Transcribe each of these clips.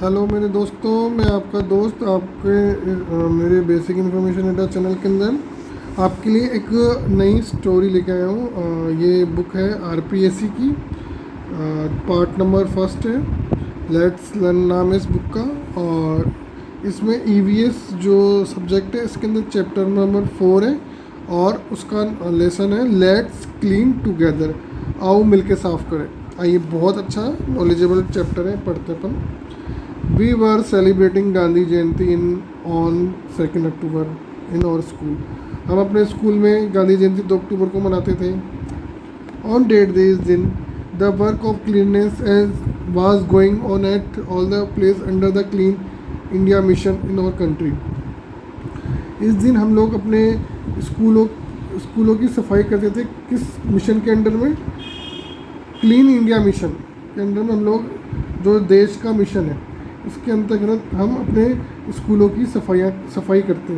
Hello मेरे दोस्तों, मैं आपका दोस्त आपके मेरे बेसिक इन्फॉर्मेशन एडा चैनल के अंदर आपके लिए एक नई स्टोरी लेके आया हूँ। ये बुक है आरपीएससी की। पार्ट नंबर फर्स्ट है, लेट्स लर्न नाम है इस बुक का। और इसमें ईवीएस जो सब्जेक्ट है इसके अंदर चैप्टर नंबर 4 है और उसका लेसन है लेट्स क्लीन टुगेदर, आओ मिलके साफ़ करें। ये बहुत अच्छा नॉलेजेबल चैप्टर है, पढ़ते अपन। We were celebrating Gandhi Jayanti in on 2 October in our school. हम अपने स्कूल में गांधी जयंती 2 अक्टूबर को मनाते थे। ऑन डेट दिस दिन the work of cleanliness as was going on at all the place under the clean India mission in our country. इस दिन हम लोग अपने स्कूलों की सफाई करते थे। किस मिशन के अंडर में? क्लीन इंडिया मिशन के अंडर में हम लोग, जो देश का मिशन है इसके अंतर्गत हम अपने स्कूलों की सफाई करते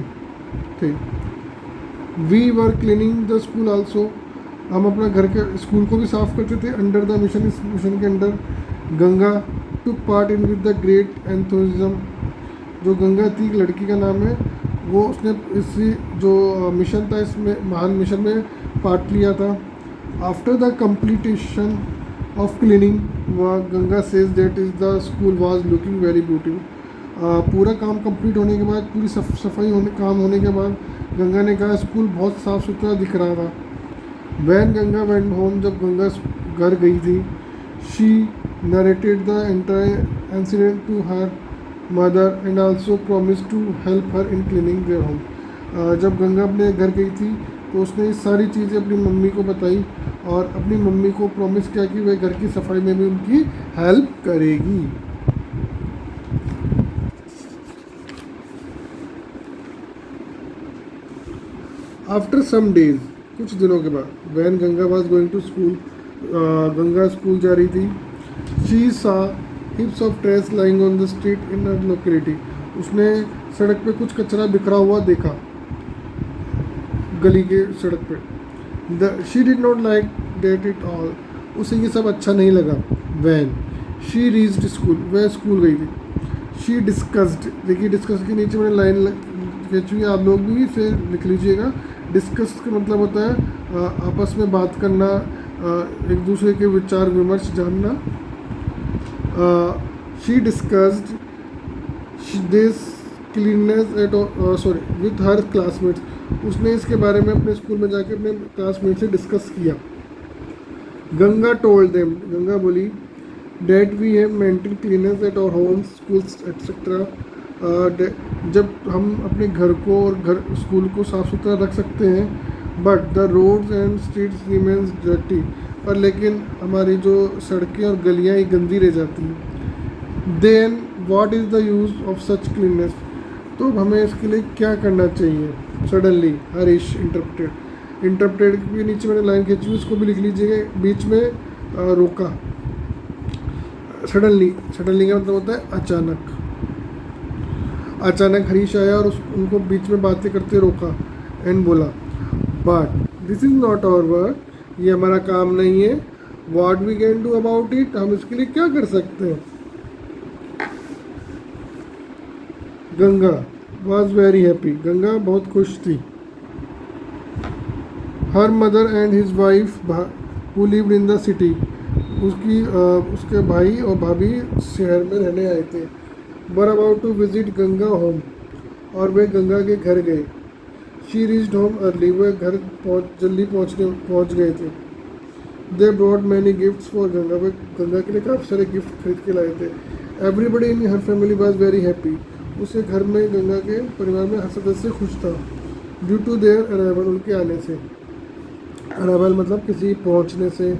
थे। We were cleaning the school also, हम अपना घर के स्कूल को भी साफ़ करते थे अंडर द मिशन। इस मिशन के under Ganga took part in with the great enthusiasm. जो गंगा थी, एक लड़की का नाम है, वो उसने इसी जो मिशन था, इसमें महान मिशन में पार्ट लिया था। After the completion of cleaning Ganga says that is the school was looking very beautiful. पूरा काम कंप्लीट होने के बाद, पूरी सफाई होने के बाद गंगा ने कहा स्कूल बहुत साफ़ सुथरा दिख रहा था। वैन गंगा वेंट होम, जब गंगा घर गई थी, she narrated the entire incident to her mother and also promise to help her in cleaning their home. जब गंगा अपने घर गई थी तो उसने ये सारी चीज़ें अपनी मम्मी को बताई और अपनी मम्मी को प्रॉमिस किया कि वह घर की सफाई में भी उनकी हेल्प करेगी। आफ्टर सम डेज, कुछ दिनों के बाद, when Ganga was going to school, Ganga school जा रही थी। She saw heaps of trash lying on the street in a locality, उसने सड़क पे कुछ कचरा बिखरा हुआ देखा, गली के सड़क पे। She did not like that it all, उसे ये सब अच्छा नहीं लगा। वैन शी रीच्ड स्कूल, वह स्कूल गई थी। शी डिस्कस्ड, देखिए डिस्कस के नीचे मैंने लाइन खींची है, आप लोग भी इसे लिख लीजिएगा। डिस्कस का मतलब होता है आपस में बात करना, एक दूसरे के विचार विमर्श जानना। She discussed this cleanliness at with her classmates, उसने इसके बारे में अपने स्कूल में जाके अपने क्लासमेट से डिस्कस किया। गंगा टोल्ड देम, गंगा बोली, that we have maintain cleanliness at our homes schools etcetera. जब हम अपने घर को और स्कूल को साफ़ सुथरा रख सकते हैं, but the roads and streets remains dirty, पर लेकिन हमारी जो सड़कें और गलियाँ ही गंदी रह जाती हैं। Then what is the use of such cleanliness, तो हमें इसके लिए क्या करना चाहिए? सडनली हरीश इंटरप्टेड के नीचे मैंने लाइन खींची, उसको भी लिख लीजिएगा। बीच में रोका। सडनली का मतलब होता है अचानक। अचानक हरीश आया और उनको बीच में बातें करते रोका एंड बोला, but this is not our work, ये हमारा काम नहीं है। What we can do about it, हम इसके लिए क्या कर सकते हैं? Ganga was very happy, Ganga बहुत खुश थी। Her mother and his wife who lived in the city, उसके भाई और भाभी शहर में रहने आए थे। Were about to visit Ganga home, और वे गंगा के घर गए। शी रीच्ड होम अर्ली, वे घर जल्दी पहुंच गए थे। They brought many gifts for Ganga, वे गंगा के लिए काफ़ी सारे गिफ्ट खरीद के लाए थे। Everybody in her family was very happy, उसे घर में गंगा के परिवार में हर सदस्य खुश था। ड्यू टू देयर अराइवल, उनके आने से। अराइवल मतलब किसी पहुंचने से,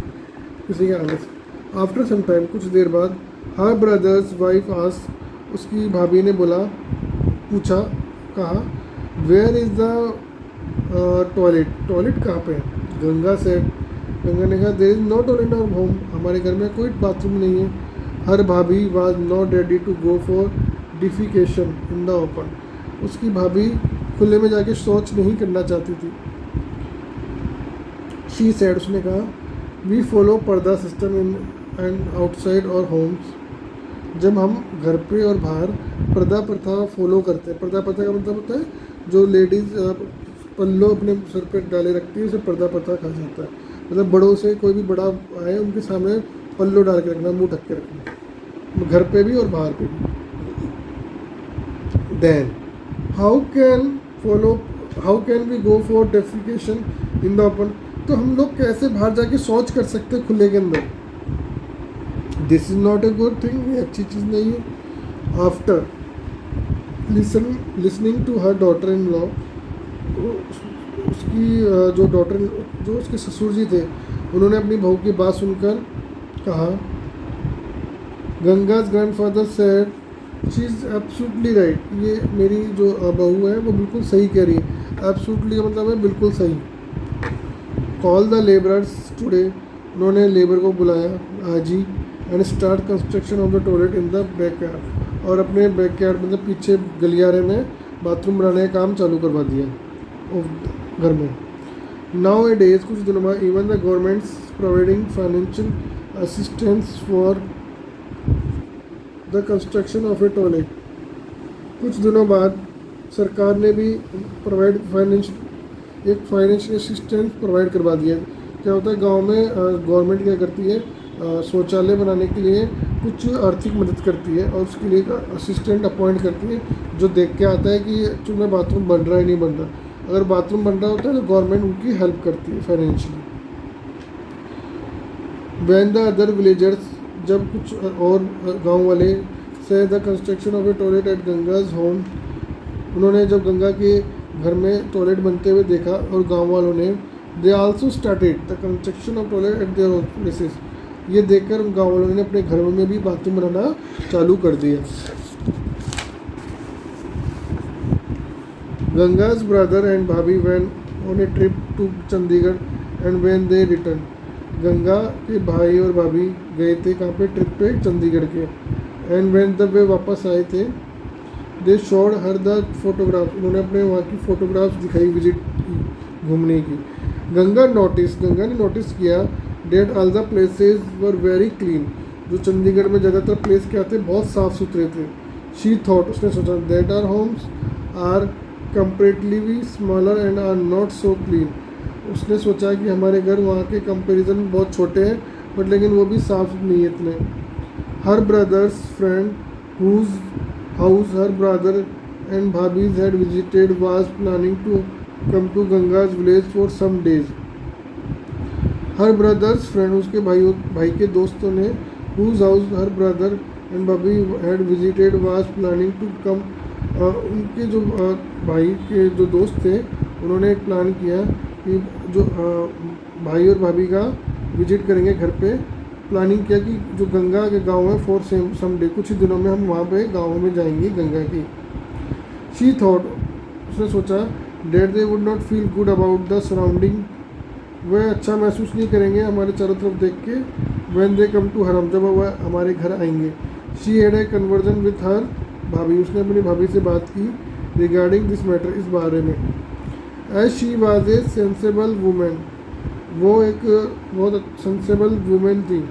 किसी के आने से। आफ्टर सम टाइम, कुछ देर बाद, हर ब्रदर्स वाइफ आस, उसकी भाभी ने पूछा, कहा, वेयर इज़ द टॉयलेट कहाँ पे है? गंगा सेड, गंगा ने कहा, there is no toilet in our home, हमारे घर में कोई बाथरूम नहीं है। Her bhabhi was not ready to go for defecation in the open, उसकी भाभी खुले में जाके शौच नहीं करना चाहती थी। शी सेड, उसने कहा, वी फॉलो पर्दा सिस्टम इन एंड आउटसाइड और होम्स, जब हम घर पे और बाहर पर्दा प्रथा फॉलो करते हैं। पर्दा प्रथा का मतलब होता है जो लेडीज़ पल्लो अपने सर पे डाले रखती है, उसे पर्दा प्रथा कहा जाता है। मतलब बड़ों से कोई भी बड़ा आए उनके सामने पल्लो डाल के रखना, मुंह ढक के रखना, घर पे भी और बाहर पे भी। Then how can follow how can we go for defecation in the open. तो हम लोग कैसे बाहर जाके शौच कर सकते हैं खुले के अंदर। This is not a good thing, ये अच्छी चीज़ नहीं है। After listening to her daughter in law, उसकी जो डॉटर जो उसके ससुर जी थे उन्होंने अपनी बहू की बात सुनकर कहा, Ganga's grandfather said she is absolutely right. ये मेरी जो बहू है वो बिल्कुल सही कह रही है। एब्सोल्युटली का मतलब है बिल्कुल सही। कॉल द लेबरर्स टुडे, उन्होंने लेबर को बुलाया आज ही। And start construction of the toilet in the back yard, और अपने बैक यार्ड मतलब पीछे गलियारे में बाथरूम बनाने का काम चालू करवा दिया घर में। नाउ ए डेज, कुछ दिनों बाद, even the governments providing financial assistance for the construction of a toilet. कुछ दिनों बाद सरकार ने भी प्रोवाइड फाइनेंशियल असिस्टेंस प्रोवाइड करवा दिया। क्या होता है गांव में गवर्नमेंट क्या करती है, शौचालय बनाने के लिए कुछ आर्थिक मदद करती है और उसके लिए असिस्टेंट अपॉइंट करती है जो देख के आता है कि एक्चुअली में बाथरूम बन रहा है नहीं बन रहा। अगर बाथरूम बन रहा होता है तो गवर्नमेंट उनकी हेल्प करती है financially. When the other villagers, जब कुछ और गांव वाले saw the construction of a toilet at Ganga's home, उन्होंने जब गंगा के घर में टॉयलेट बनते हुए देखा और गांव वालों ने they also started the construction of toilet eight their own places. ये देखकर गांव वालों ने अपने घरों में भी बाथरूम बनाना चालू कर दिया। Ganga's brother and bhabhi went on a trip to Chandigarh and when they return, Ganga के भाई और भाभी गए थे कहाँ पे, ट्रिप पे चंडीगढ़ के। एंड व्हेन जब वे वापस आए थे they showed her the photograph, उन्होंने अपने वहाँ की फ़ोटोग्राफ्स दिखाई विजिट की घूमने की। गंगा ने नोटिस किया that all the places were very clean, जो चंडीगढ़ में ज़्यादातर प्लेस क्या थे, बहुत साफ़ सुथरे थे। शी थॉट, उसने सोचा, that our homes are comparatively smaller and are not so clean. उसने सोचा कि हमारे घर वहाँ के कंपैरिजन में बहुत छोटे हैं बट लेकिन वो भी साफ़ नहीं है इतने। Her brother's friend whose house her brother and bhabhi's had visited was planning to come to Ganga's village for some days. Her brother's friend, उसके भाई के दोस्तों ने, whose house her brother and bhabhi had visited was planning to come, उनके जो भाई के जो दोस्त थे उन्होंने एक प्लान किया कि जो भाई और भाभी का विजिट करेंगे घर पे। प्लानिंग किया कि जो गंगा के गांव है फॉर सम डे, कुछ ही दिनों में हम वहाँ पे गाँव में जाएंगे गंगा की। शी थॉट, उसने सोचा, that they would not feel good about the surrounding, वह अच्छा महसूस नहीं करेंगे हमारे चारों तरफ देख के। व्हेन दे कम टू हरम, जब वह हमारे घर आएंगे। She had a conversion with her भाभी, उसने अपनी भाभी से बात की रिगार्डिंग दिस मैटर, इस बारे में। As she was a sensible women, वो एक बहुत सेंसेबल वुमेन थी।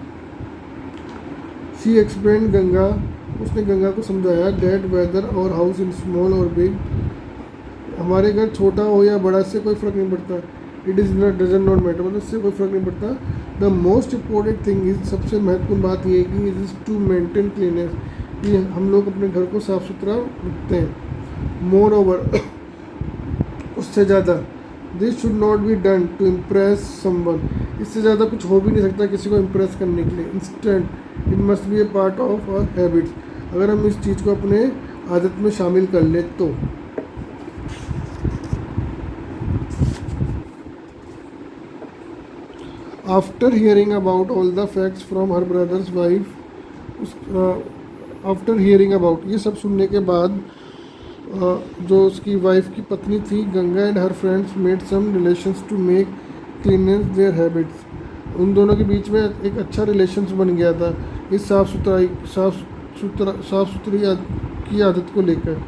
शी एक्सप्लेन गंगा, उसने गंगा को समझाया that whether our house in small or big, हमारे घर छोटा हो या बड़ा इससे कोई फ़र्क नहीं पड़ता। It is not doesn't not matter, मतलब इससे कोई फ़र्क नहीं पड़ता। The most important thing is, सबसे महत्वपूर्ण बात यह है कि it is to maintain cleanliness, कि हम लोग अपने घर को साफ़ सुथरा रखते हैं। मोर ओवर, उससे ज़्यादा, this should not be done to impress someone, इससे ज़्यादा कुछ हो भी नहीं सकता किसी को इम्प्रेस करने के लिए। Instead it must be a part of our habits, अगर हम इस चीज़ को अपने आदत में शामिल कर ले तो। After hearing about all the facts from her brother's wife, after hearing about, ये सब सुनने के बाद जो उसकी वाइफ की पत्नी थी, Ganga and her friends made some relations to make cleanliness their habits, उन दोनों के बीच में एक अच्छा रिलेशंस बन गया था इस साफ़ सुथरी की आदत को लेकर।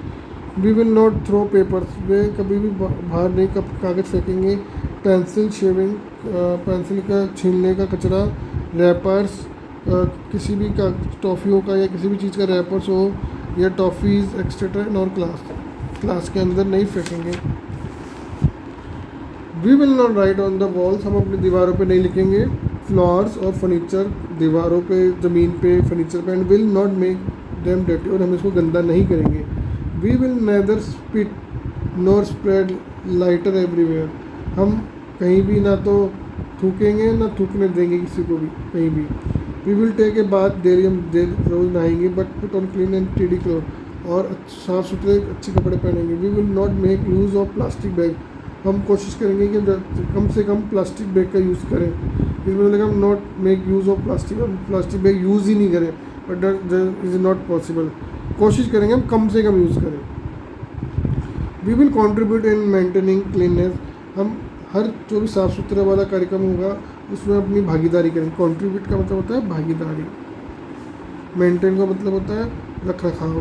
We will not throw papers, वे कभी भी बाहर नहीं कागज़ फेंकेंगे। पेंसिल शेविंग, पेंसिल का छीलने का कचरा, रैपर्स किसी भी का टॉफ़ियों का या किसी भी चीज़ का रैपर्स हो या टॉफ़ीज़ एक्सेट्रा इन और क्लास के अंदर नहीं फेंकेंगे। We will not write on the walls, हम अपनी दीवारों पे नहीं लिखेंगे। फ्लोर्स और फर्नीचर, दीवारों पे, ज़मीन पे, फर्नीचर पे, and will not make them dirty, और हम इसको गंदा नहीं करेंगे। We will neither spit nor spread litter everywhere, हम कहीं भी ना तो थूकेंगे ना थूकने देंगे किसी को भी कहीं भी। We will take a bath daily, हम रोज़ नहाएंगे, but put on clean and tidy cloth, और साफ़ सुथरे अच्छे कपड़े पहनेंगे। We will not make use of plastic bag, हम कोशिश करेंगे कि कम से कम प्लास्टिक बैग का यूज़ करें। इसमें मतलब हम not make use of plastic, हम प्लास्टिक बैग यूज़ ही नहीं करें, but that is not possible. कोशिश करेंगे हम कम से कम यूज़ करें। We will contribute in maintaining cleanliness, हम हर जो भी साफ़ सुथरा वाला कार्यक्रम होगा उसमें अपनी भागीदारी करें। कॉन्ट्रीब्यूट का मतलब होता है भागीदारी, मेंटेन का मतलब होता है रख रखाव,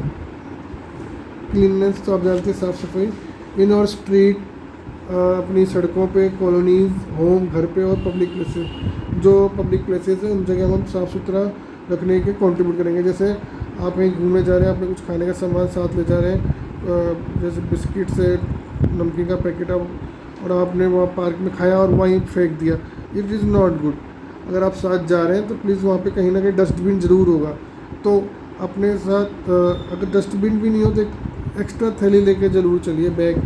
क्लीननेस तो आप जानते हैं साफ़ सफाई। इन और स्ट्रीट, अपनी सड़कों पे, कॉलोनीज़, होम, घर पे और पब्लिक प्लेसेस, जो पब्लिक प्लेसेस हैं उन जगह हम साफ़ सुथरा रखने के कंट्रीब्यूट करेंगे। जैसे आप कहीं घूमने जा रहे हैं, आपने कुछ खाने का सामान साथ ले जा रहे हैं, जैसे बिस्किट से नमकीन का पैकेट और आपने वहाँ पार्क में खाया और वहीं फेंक दिया, इट इज़ नॉट गुड। अगर आप साथ जा रहे हैं तो प्लीज़ वहाँ पे कहीं ना कहीं डस्टबिन ज़रूर होगा, तो अपने साथ अगर डस्टबिन भी नहीं हो तो एक एक्स्ट्रा थैली लेके ज़रूर चलिए, बैग,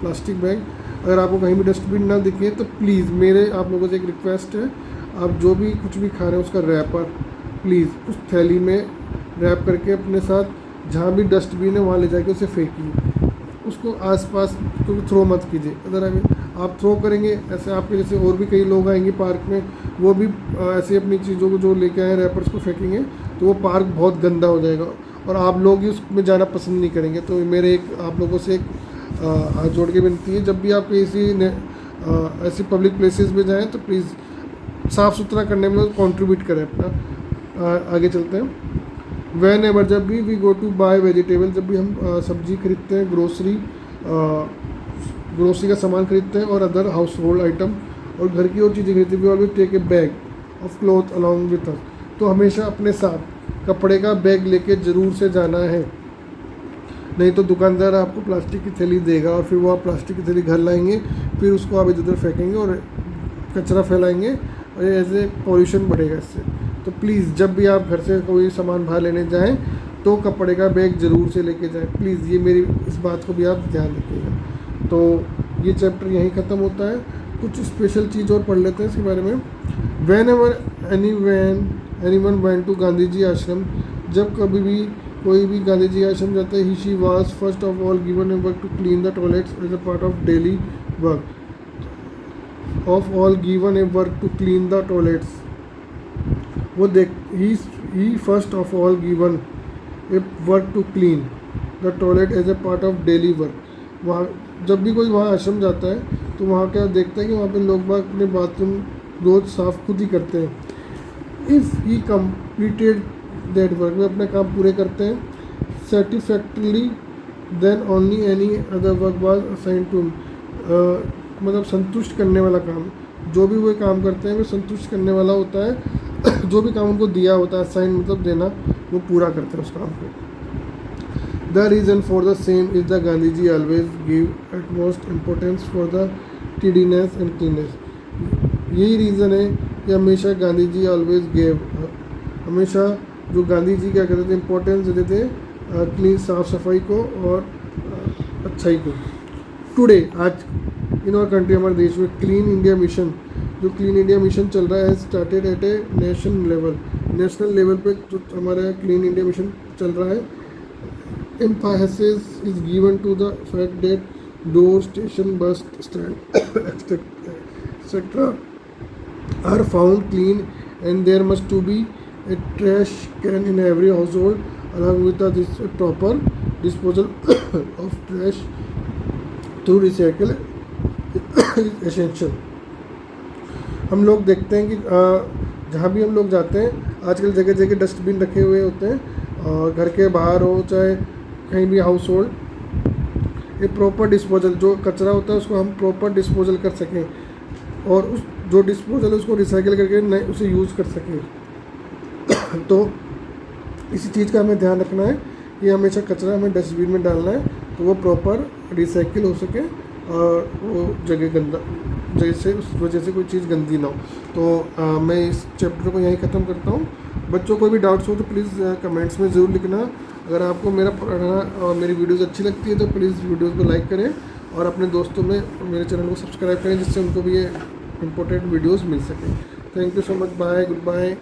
प्लास्टिक बैग। अगर आपको कहीं भी डस्टबिन ना दिखे तो प्लीज़ मेरे आप लोगों से एक रिक्वेस्ट है, आप जो भी कुछ भी खा रहे हैं उसका रैपर प्लीज़ उस थैली में रैप करके अपने साथ जहाँ भी डस्टबिन है वहाँ ले जाके उसे फेंकिए, उसको आसपास तो थ्रो मत कीजिए। अगर आप थ्रो करेंगे, ऐसे आपके जैसे और भी कई लोग आएंगे पार्क में, वो भी ऐसे अपनी चीज़ों को जो लेके आए रैपर्स को फेंकेंगे, तो वो पार्क बहुत गंदा हो जाएगा और आप लोग ही उसमें जाना पसंद नहीं करेंगे। तो मेरे एक आप लोगों से एक हाथ जोड़ के विनती है, जब भी आप किसी ऐसी पब्लिक प्लेसेस में जाएं तो प्लीज़ साफ़ सुथरा करने में कंट्रीब्यूट करें अपना। आगे चलते हैं। वैन एवर, जब भी we go to buy vegetable, जब भी हम सब्जी खरीदते हैं, ग्रोसरी का सामान खरीदते हैं और अदर हाउस होल्ड आइटम और घर की और चीज़ें खरीदते हैं, we always take a bag of cloth along with us, तो हमेशा अपने साथ कपड़े का बैग लेके ज़रूर से जाना है, नहीं तो दुकानदार आपको प्लास्टिक की थैली देगा और फिर वो आप प्लास्टिक की थैली घर लाएंगे, फिर उसको आप इधर उधर फेंकेंगे और कचरा फैलाएंगे और ऐसे पॉल्यूशन बढ़ेगा इससे। तो प्लीज़ जब भी आप घर से कोई सामान बाहर लेने जाएं तो कपड़े का बैग ज़रूर से लेके जाएं, प्लीज़। ये मेरी इस बात को भी आप ध्यान रखिएगा। तो ये चैप्टर यहीं ख़त्म होता है। कुछ स्पेशल चीज़ और पढ़ लेते हैं इसके बारे में। Whenever anyone went to Gandhi ji ashram, जब कभी भी कोई भी गांधी जी आश्रम जाता है, he she was first of all given a work to clean the toilets as a part of daily work given a work to clean the toilets, वो देख ही first of all given a work to clean the toilet as a part of daily work. वहाँ जब भी कोई वहाँ आश्रम जाता है तो वहाँ क्या देखता है कि वहाँ पे लोग बाग अपने बाथरूम रोज़ साफ़ खुद ही करते हैं। If he completed that work, वे अपने काम पूरे करते हैं satisfactorily, then only any other work was assigned to, मतलब संतुष्ट करने वाला काम, जो भी वो काम करते हैं वो संतुष्ट करने वाला होता है। जो भी काम उनको दिया होता है, असाइन मतलब देना, वो पूरा करते हैं उस काम को। The reason for the same is the Gandhi ji always give utmost importance for the tidiness and cleanliness, यही रीज़न है कि हमेशा गांधी जी ऑलवेज गेव, हमेशा जो गांधी जी क्या करते थे, इम्पोर्टेंस देते थे क्लीन, साफ़ सफाई को और अच्छाई को। टुडे, आज इन और कंट्री, हमारे देश में क्लीन इंडिया मिशन, जो क्लीन इंडिया मिशन चल रहा है, started at a national level पे जो हमारा क्लीन इंडिया मिशन चल रहा है। Emphasis is given to the fact that door, station, bus stand etcetera are found clean and there must to be a trash can in every household along with this proper disposal of trash through recycle is essential। हम लोग देखते हैं कि जहाँ भी हम लोग जाते हैं आजकल जगह जगह डस्टबिन रखे हुए होते हैं, और घर के बाहर हो चाहे कहीं भी हाउस होल्ड, ये प्रॉपर डिस्पोजल, जो कचरा होता है उसको हम प्रॉपर डिस्पोजल कर सकें और उस जो डिस्पोजल है उसको रिसाइकिल करके नए उसे यूज़ कर सकें। तो इसी चीज़ का हमें ध्यान रखना है कि हमेशा कचरा हमें डस्टबिन में डालना है, तो वो प्रॉपर रिसाइकिल हो सके और वो जैसे उस वजह से कोई चीज़ गंदी ना हो। तो मैं इस चैप्टर को यहीं ख़त्म करता हूँ। बच्चों को भी डाउट्स हो तो प्लीज़ कमेंट्स में ज़रूर लिखना। अगर आपको मेरा पढ़ना और मेरी वीडियोज़ अच्छी लगती है तो प्लीज़ वीडियोज़ को लाइक करें और अपने दोस्तों में मेरे चैनल को सब्सक्राइब करें, जिससे उनको भी ये इम्पोर्टेंट वीडियोज़ मिल सकें। Thank you so much, bye, good bye.